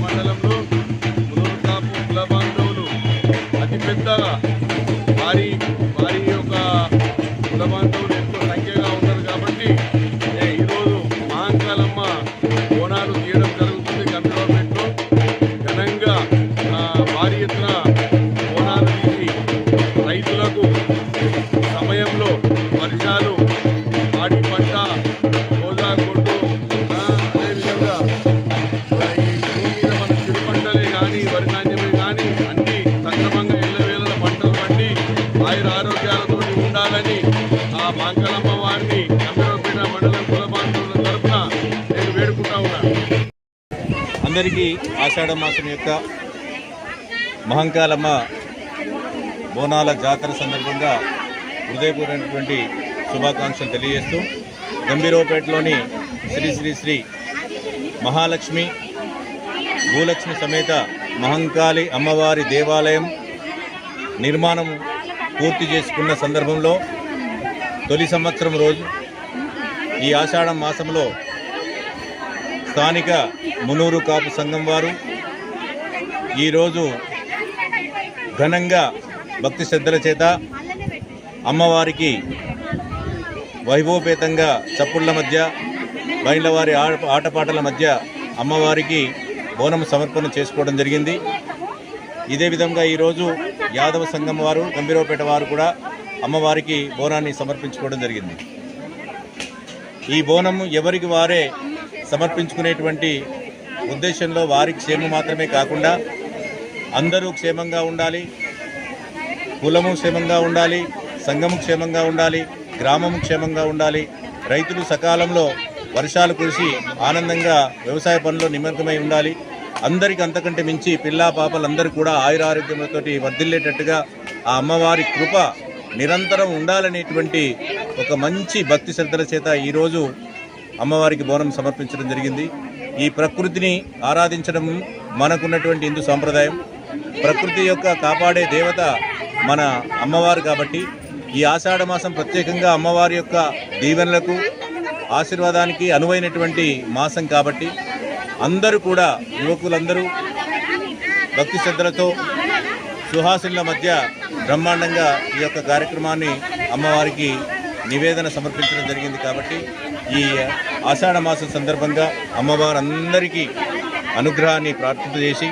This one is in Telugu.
మండలంలో మునూరుకాపు కుల బాంధవులు అతిపెద్దగా వారి యొక్క కుల బాంధవులు ఎంతో సంఖ్యగా ఉన్నారు కాబట్టి ఈరోజు మహంకాళమ్మ బోనాలు తీయడం జరుగుతుంది. గంభీరపేటలో ఘనంగా భారీ ఎత్తున బోనాలు తీసి రైతులకు సమయంలో వర్షాలు పాడి పంట గోదా కొట్టు అదేవిధంగా వరిధాన్యమే కానీ అన్ని సక్రమంగా ఎల్లవేళల పంటలు పండి ఆయుర ఆరోగ్యాలతో ఉండాలని ఆ మహంకాళమ్మ వారిని గంభీరపేట మండలం కుల బాంధవుల తరఫున నేను వేడుకుంటా ఉన్నాను. అందరికీ ఆషాఢ మాసం యొక్క మహంకాళమ్మ బోనాల జాతర సందర్భంగా హృదయపూర్వకమైనటువంటి శుభాకాంక్షలు తెలియజేస్తూ గంభీరపేటలోని శ్రీ శ్రీ శ్రీ మహాలక్ష్మి భూలక్ష్మి సమేత మహంకాళి అమ్మవారి దేవాలయం నిర్మాణం పూర్తి చేసుకున్న సందర్భంలో తొలి సంవత్సరం రోజు ఈ ఆషాఢ మాసంలో స్థానిక మునూరు కాపు సంఘం వారు ఈరోజు ఘనంగా భక్తి శ్రద్ధల చేత అమ్మవారికి వైభవపేతంగా చప్పుళ్ల మధ్య బయళ్ళవారి ఆటపాటల మధ్య అమ్మవారికి బోనం సమర్పణ చేసుకోవడం జరిగింది. ఇదే విధంగా ఈరోజు యాదవ సంఘం వారు గంభీరపేట వారు కూడా అమ్మవారికి బోనాన్ని సమర్పించుకోవడం జరిగింది. ఈ బోనం ఎవరికి వారే సమర్పించుకునేటువంటి ఉద్దేశంలో వారి క్షేమం మాత్రమే కాకుండా అందరూ క్షేమంగా ఉండాలి, కులము క్షేమంగా ఉండాలి, సంఘము క్షేమంగా ఉండాలి, గ్రామము క్షేమంగా ఉండాలి, రైతులు సకాలంలో వర్షాలు కురిసి ఆనందంగా వ్యవసాయ పనుల్లో నిమగ్నమై ఉండాలి, అందరికీ అంతకంటే మించి పిల్లా పాపలందరూ కూడా ఆయురారోగ్యంతో వర్ధిల్లేటట్టుగా ఆ అమ్మవారి కృప నిరంతరం ఉండాలనేటువంటి ఒక మంచి భక్తి శ్రద్ధల చేత ఈరోజు అమ్మవారికి బోనం సమర్పించడం జరిగింది. ఈ ప్రకృతిని ఆరాధించడం మనకున్నటువంటి హిందూ సాంప్రదాయం. ప్రకృతి యొక్క కాపాడే దేవత మన అమ్మవారు కాబట్టి ఈ ఆషాఢ మాసం ప్రత్యేకంగా అమ్మవారి యొక్క దీవెనలకు ఆశీర్వాదానికి అనువైనటువంటి మాసం కాబట్టి అందరూ కూడా యువకులందరూ భక్తి శ్రద్ధలతో సుహాసినుల మధ్య బ్రహ్మాండంగా ఈ యొక్క కార్యక్రమాన్ని అమ్మవారికి నివేదన సమర్పించడం జరిగింది. కాబట్టి ఈ ఆషాఢ మాసం సందర్భంగా అమ్మవారందరికీ అనుగ్రహాన్ని ప్రార్థన చేసి